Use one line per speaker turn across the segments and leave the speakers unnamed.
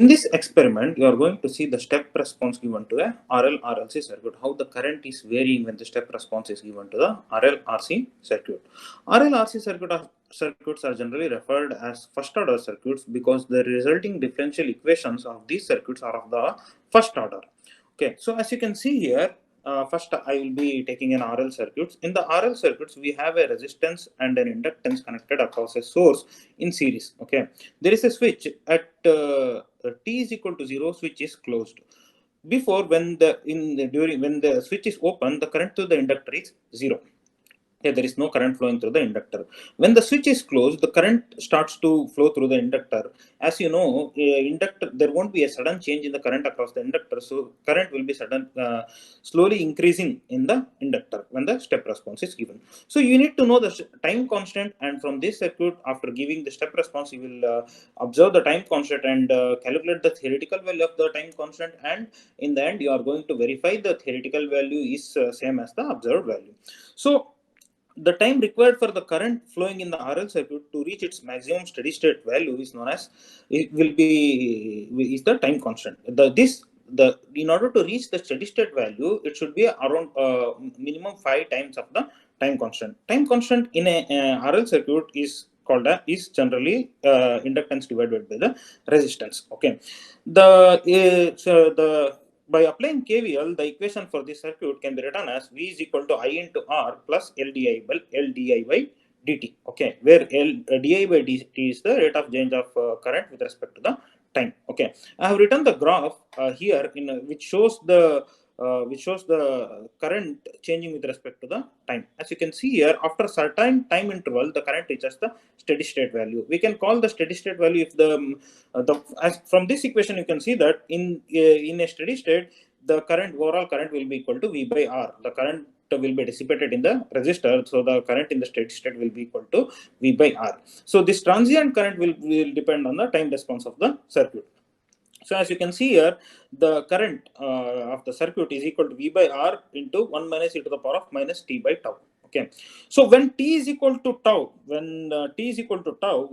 In this experiment, you are going to see the step response given to a RL RLC circuit, how the current is varying when the step response is given to the RL RC circuit. RL RC circuits are generally referred as first order circuits because the resulting differential equations of these circuits are of the first order. Okay, so as you can see here, first I will be taking an RL circuits. In the RL circuits, we have a resistance and an inductance connected across a source in series. Okay, there is a switch at t is equal to 0, switch is closed. Before, when the switch is open, the current to the inductor is 0. Yeah, there is no current flowing through the inductor. When the switch is closed, the current starts to flow through the inductor. As you know, inductor, there won't be a sudden change in the current across the inductor, so current will be slowly increasing in the inductor when the step response is given. So you need to know the time constant, and from this circuit, after giving the step response, you will observe the time constant and calculate the theoretical value of the time constant, and in the end, you are going to verify the theoretical value is same as the observed value. So the time required for the current flowing in the RL circuit to reach its maximum steady state value is known as, it will be, is the time constant. In order to reach the steady state value, it should be around minimum 5 times of the time constant. Time constant in a RL circuit is generally inductance divided by the resistance. Okay, by applying KVL, the equation for this circuit can be written as V is equal to I into R plus LdI by dt. Okay, where di by dt is the rate of change of current with respect to the time. Okay, I have written the graph here which shows the current changing with respect to the time. As you can see here, after certain time interval, the current reaches the steady state value. We can call the steady state value if from this equation you can see that in a steady state, the overall current will be equal to V by R. The current will be dissipated in the resistor, so the current in the steady state will be equal to V by R. So this transient current will depend on the time response of the circuit. So as you can see here, the current of the circuit is equal to V by R into 1 minus e to the power of minus t by tau. Okay, so when t is equal to tau,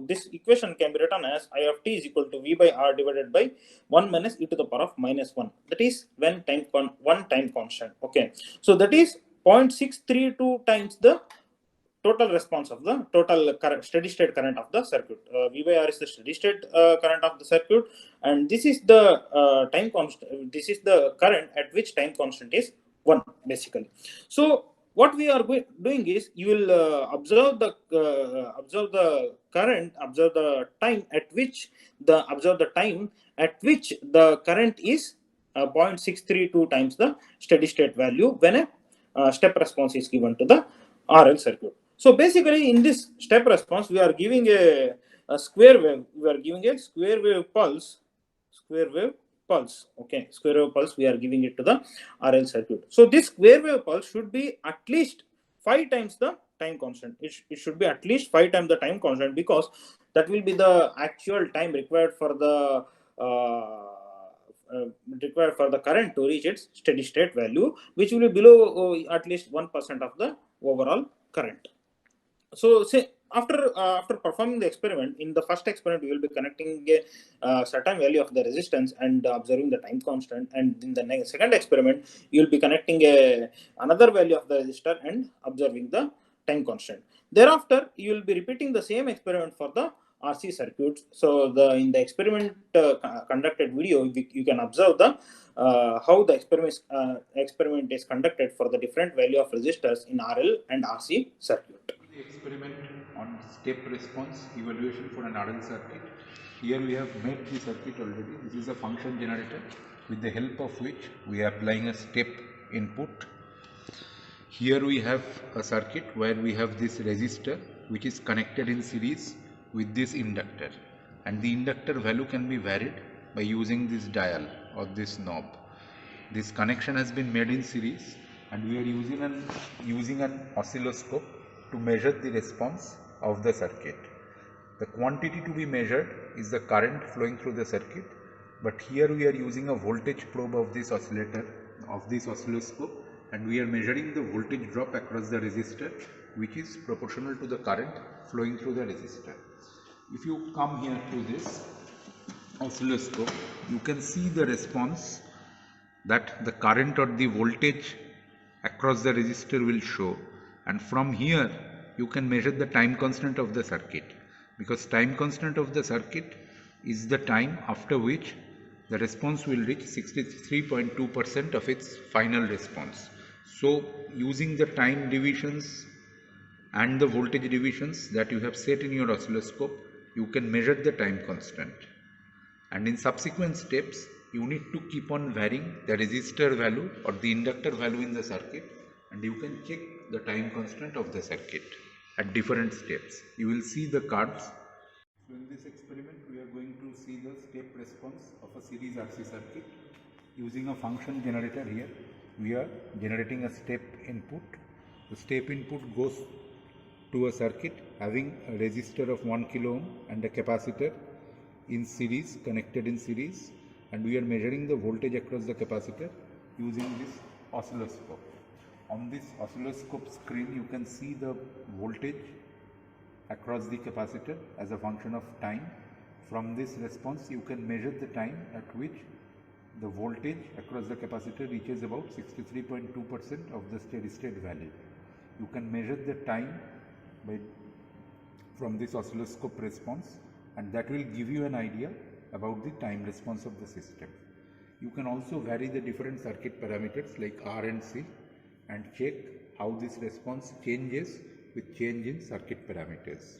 this equation can be written as I of t is equal to V by R divided by 1 minus e to the power of minus 1. That is when time constant. Okay, so that is 0.632 times the total response of the total current, steady state current of the circuit. V by R is the steady state current of the circuit, and this is the time constant. This is the current at which time constant is 1, basically. So what we are doing is, you will observe the current, observe the time at which the current is 0.632 times the steady state value when a step response is given to the RL circuit. So basically, in this step response, we are giving a square wave. We are giving a square wave pulse. Okay, square wave pulse. We are giving it to the RL circuit. So this square wave pulse should be at least 5 times the time constant. It should be at least 5 times the time constant, because that will be the actual time required for the current to reach its steady state value, which will be below at least 1% of the overall current. So say after performing the experiment, in the first experiment we will be connecting a certain value of the resistance and observing the time constant, and in the second experiment you will be connecting another value of the resistor and observing the time constant. Thereafter you will be repeating the same experiment for the RC circuits. So in the experiment conducted video, you can observe how the experiment is conducted for the different value of resistors in RL and RC circuit.
Experiment on step response evaluation for an RL circuit. Here we have made the circuit already. This is a function generator with the help of which we are applying a step input. Here we have a circuit where we have this resistor which is connected in series with this inductor, and the inductor value can be varied by using this dial or this knob. This connection has been made in series, and we are using an oscilloscope to measure the response of the circuit. The quantity to be measured is the current flowing through the circuit, but here we are using a voltage probe of this oscilloscope, and we are measuring the voltage drop across the resistor, which is proportional to the current flowing through the resistor. If you come here to this oscilloscope, you can see the response that the current or the voltage across the resistor will show, and from here you can measure the time constant of the circuit, because time constant of the circuit is the time after which the response will reach 63.2% of its final response. So using the time divisions and the voltage divisions that you have set in your oscilloscope, you can measure the time constant. And in subsequent steps, you need to keep on varying the resistor value or the inductor value in the circuit, and you can check the time constant of the circuit at different steps. You will see the curves. So in this experiment, we are going to see the step response of a series RC circuit. Using a function generator here, we are generating a step input. The step input goes to a circuit having a resistor of 1 kilo ohm and a capacitor in series, connected in series, and we are measuring the voltage across the capacitor using this oscilloscope. On this oscilloscope screen, you can see the voltage across the capacitor as a function of time. From this response, you can measure the time at which the voltage across the capacitor reaches about 63.2% of the steady state value. You can measure the time from this oscilloscope response, and that will give you an idea about the time response of the system. You can also vary the different circuit parameters like R and C and check how this response changes with change in circuit parameters.